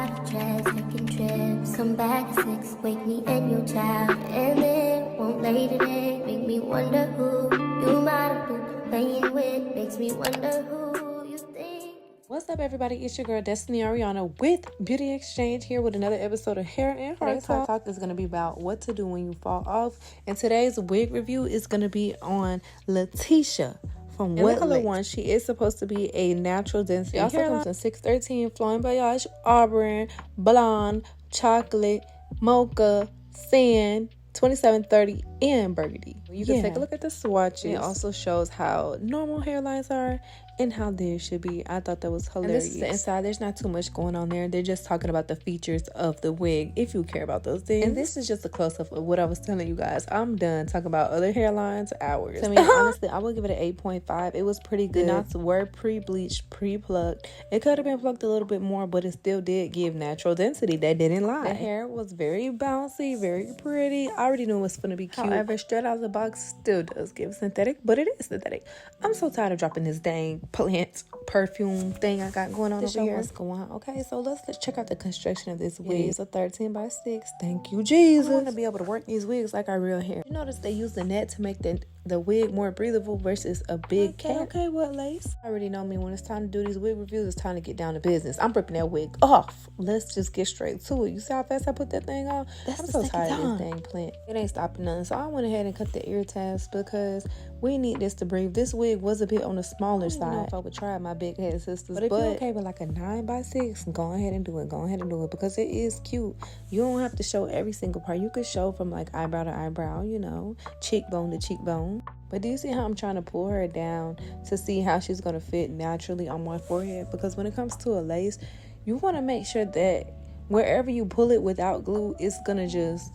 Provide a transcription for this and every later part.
bottle chats, taking trips. Come back at 6, wake me and your child. And then won't lay today, make me wonder who you might have been playing with. Makes me wonder who you think. What's up, everybody? It's your girl Destiney.Arianna with BeautyExchange here with another episode of Hair and Heart Talk. Today's talk is going to be about what to do when you fall off, and today's wig review is going to be on Latisha from What Lace. One, she is supposed to be a natural density. It also comes in 613, Flamboyant, Auburn, Blonde, Chocolate, Mocha, Sand, 2730, and Burgundy. You can take a look at the swatches. It also shows how normal hairlines are and how theirs should be. I thought that was hilarious. And this is the inside. There's not too much going on there. They're just talking about the features of the wig, if you care about those things. And this is just a close-up of what I was telling you guys. I'm done talking about other hairlines hours. I mean, honestly, I would give it an 8.5. It was pretty good. The knots were pre-bleached, pre-plucked. It could have been plucked a little bit more, but it still did give natural density. That didn't lie. The hair was very bouncy, very pretty. I already knew it was going to be cute. However, straight out of the box still does give synthetic, but it is synthetic. I'm so tired of dropping this dang plant perfume thing I got going on over here. What's going on? Okay, so let's check out the construction of this wig. It's a 13 by 6. Thank you, Jesus. I want to be able to work these wigs like our real hair. You notice they use the net to make the wig more breathable versus a big cap. Okay, what lace? I already know me. When it's time to do these wig reviews, it's time to get down to business. I'm ripping that wig off. Let's just get straight to it. You see how fast I put that thing on? I'm so tired of this dang plant. It ain't stopping nothing. So I went ahead and cut the ear tabs because we need this to breathe. This wig was a bit on the smaller side. I don't know if I would try my big head sisters, but if you're okay with like a 9 by 6, go ahead and do it. Go ahead and do it because it is cute. You don't have to show every single part. You could show from like eyebrow to eyebrow, you know, cheekbone to cheekbone. But do you see how I'm trying to pull her down to see how she's going to fit naturally on my forehead? Because when it comes to a lace, you want to make sure that wherever you pull it without glue, it's going to just,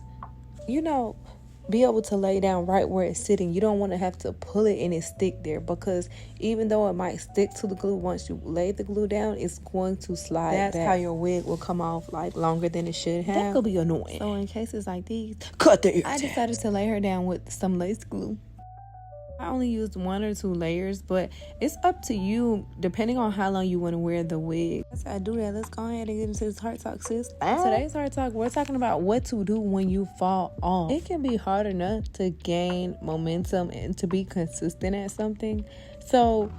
you know, be able to lay down right where it's sitting. You don't want to have to pull it and it stick there, because even though it might stick to the glue, once you lay the glue down, it's going to slide. That's back. How your wig will come off like longer than it should have. That could be annoying. So in cases like these, cut the ear tab. I decided to lay her down with some lace glue. I only used 1 or 2 layers, but it's up to you depending on how long you want to wear the wig. That's how I do that. Let's go ahead and get into this heart talk, sis. Today's heart talk, we're talking about what to do when you fall off. It can be hard enough to gain momentum and to be consistent at something. So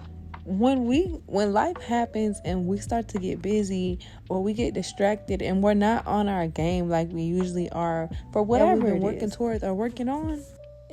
when life happens and we start to get busy or we get distracted and we're not on our game like we usually are for whatever we're working towards or working on,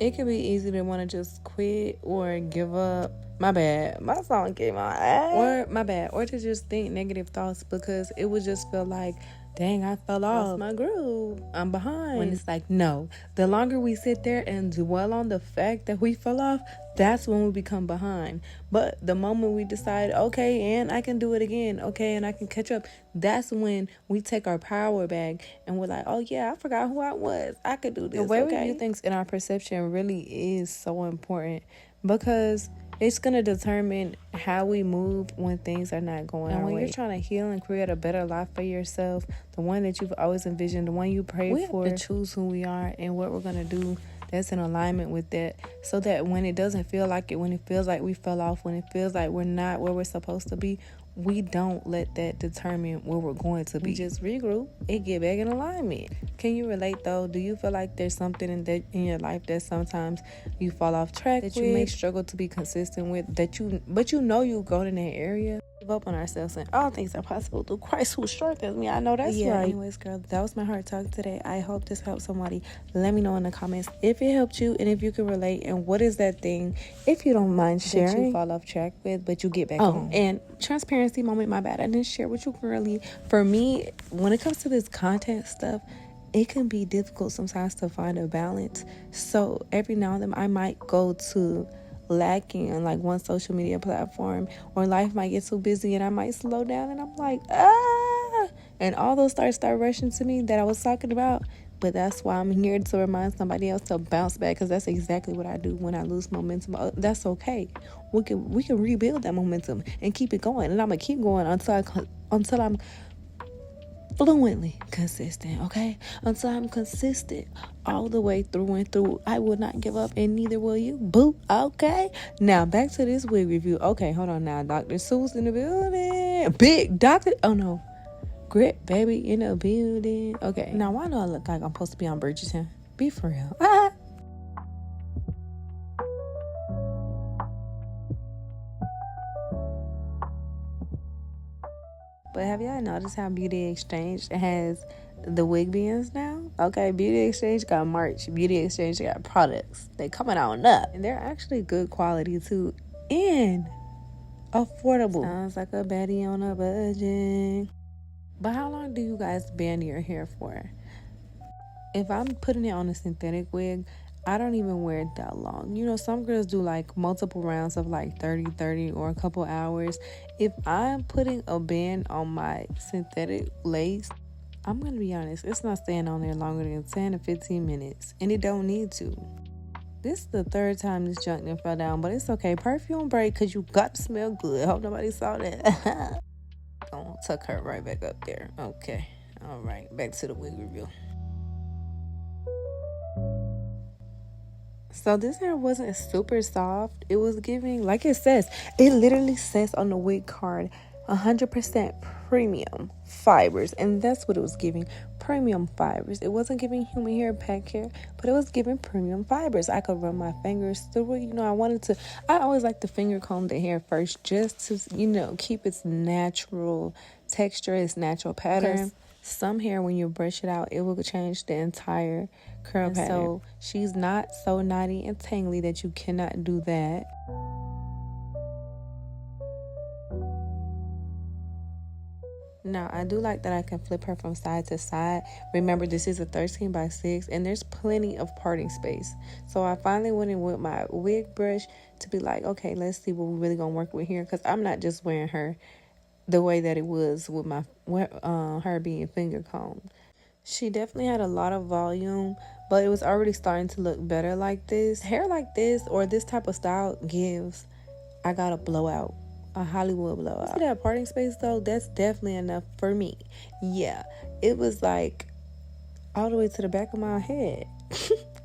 it can be easy to want to just quit or give up. My bad. My song came on. Or to just think negative thoughts because it would just feel like, dang, I fell off my groove. I'm behind. When it's like, no. The longer we sit there and dwell on the fact that we fell off, that's when we become behind. But the moment we decide, okay, and I can do it again, okay, and I can catch up, that's when we take our power back and we're like, oh yeah, I forgot who I was. I could do this. The way we view things in our perception really is so important because it's going to determine how we move when things are not going our way. When you're trying to heal and create a better life for yourself, the one that you've always envisioned, the one you prayed for, we have to choose who we are and what we're going to do that's in alignment with that, so that when it doesn't feel like it, when it feels like we fell off, when it feels like we're not where we're supposed to be, we don't let that determine where we're going to be. We just regroup and get back in alignment. Can you relate though? Do you feel like there's something in your life that sometimes you fall off track that you may struggle to be consistent with, but you know you've grown in that area? Give up on ourselves and all things are possible through Christ who strengthens me. I know that's right. Anyways, girl, that was my heart talk today. I hope this helped somebody. Let me know in the comments if it helped you and if you can relate, and what is that thing, if you don't mind sharing, that you fall off track with but you get back on. And transparency moment, my bad, I didn't share with you girly. For me, when it comes to this content stuff, it can be difficult sometimes to find a balance. So every now and then I might go to lacking on like one social media platform, or life might get so busy and I might slow down and I'm like, and all those thoughts start rushing to me that I was talking about. But that's why I'm here to remind somebody else to bounce back, because that's exactly what I do when I lose momentum. That's okay. We can rebuild that momentum and keep it going, and I'm gonna keep going until I'm fluently consistent, okay? Until I'm consistent all the way through and through. I will not give up, and neither will you. Boo. Okay? Now, back to this wig review. Okay, hold on now. Dr. Seuss in the building. Big Doctor. Oh, no. Grit baby in the building. Okay, now why do I look like I'm supposed to be on Bridgerton? Be for real. But have y'all noticed how BeautyExchange has the wig bins now? Okay, BeautyExchange got merch. BeautyExchange got products. They coming out up. And they're actually good quality too. And affordable. Sounds like a baddie on a budget. But how long do you guys band your hair for? If I'm putting it on a synthetic wig, I don't even wear it that long. You know, some girls do like multiple rounds of like 30 or a couple hours. If I'm putting a band on my synthetic lace, I'm going to be honest, it's not staying on there longer than 10 to 15 minutes. And it don't need to. This is the third time this junk done fell down, but it's okay. Perfume break, because you got to smell good. Hope nobody saw that. Gonna tuck her right back up there. Okay. All right. Back to the wig review. So this hair wasn't super soft. It was giving, like it says, it literally says on the wig card, 100% premium fibers. And that's what it was giving, premium fibers. It wasn't giving human hair, pack hair, but it was giving premium fibers. I could run my fingers through it. You know, I always like to finger comb the hair first just to, you know, keep its natural texture, its natural pattern. Some hair, when you brush it out, it will change the entire curl pattern. So she's not so knotty and tangly that you cannot do that. Now, I do like that I can flip her from side to side. Remember, this is a 13x6 and there's plenty of parting space. So I finally went in with my wig brush to be like, okay, let's see what we're really going to work with here. Because I'm not just wearing her the way that it was with my her being finger combed. She definitely had a lot of volume, but it was already starting to look better like this. Hair like this or this type of style gives, I got a blowout, a Hollywood blowout. See that parting space though? That's definitely enough for me. Yeah, it was like all the way to the back of my head,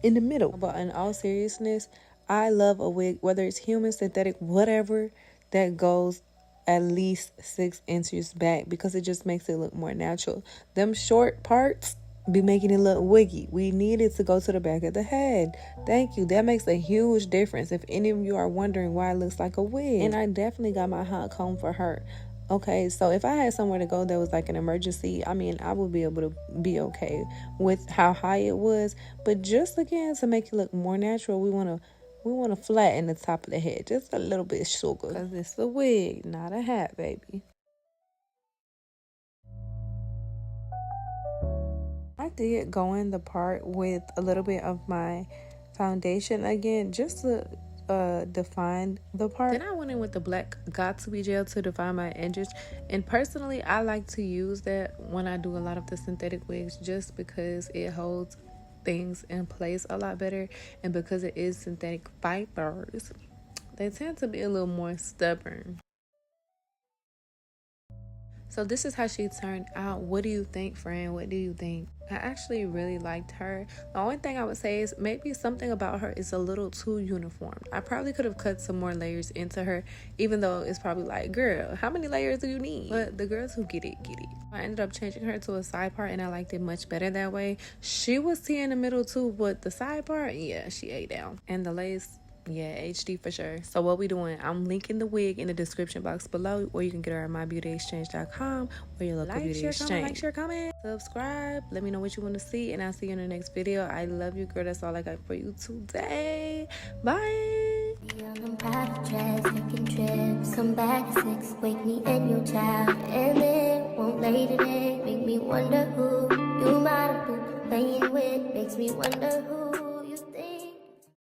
in the middle. But in all seriousness, I love a wig, whether it's human, synthetic, whatever, that goes at least 6 inches back, because it just makes it look more natural. Them short parts be making it look wiggy. We need it to go to the back of the head. Thank you. That makes a huge difference if any of you are wondering why it looks like a wig. And I definitely got my hot comb for her. Okay, so if I had somewhere to go that was like an emergency, I mean, I would be able to be okay with how high it was. But just again, to make it look more natural, we want to flatten the top of the head just a little bit sugar, because it's a wig, not a hat, baby. I did go in the part with a little bit of my foundation again, just to define the part. Then I went in with the black Got2b gel to define my edges. And personally, I like to use that when I do a lot of the synthetic wigs, just because it holds things in place a lot better, and because it is synthetic fibers, they tend to be a little more stubborn. So this is how she turned out. What do you think, friend? What do you think? I actually really liked her. The only thing I would say is maybe something about her is a little too uniform. I probably could have cut some more layers into her, even though it's probably like, girl, how many layers do you need? But the girls who get it, get it. I ended up changing her to a side part, and I liked it much better that way. She was T in the middle too, but the side part, yeah, she ate down. And the lace, yeah, HD for sure. So what we doing? I'm linking the wig in the description box below, or you can get her at mybeautyexchange.com or your local beauty exchange. Like, share, comment, subscribe. Let me know what you want to see, and I'll see you in the next video. I love you, girl. That's all I got for you today. Bye. On private jets, taking trips. Come back at 6, wake me and your child, and then won't lay today. Make me wonder who you might have been playing with. Makes me wonder who.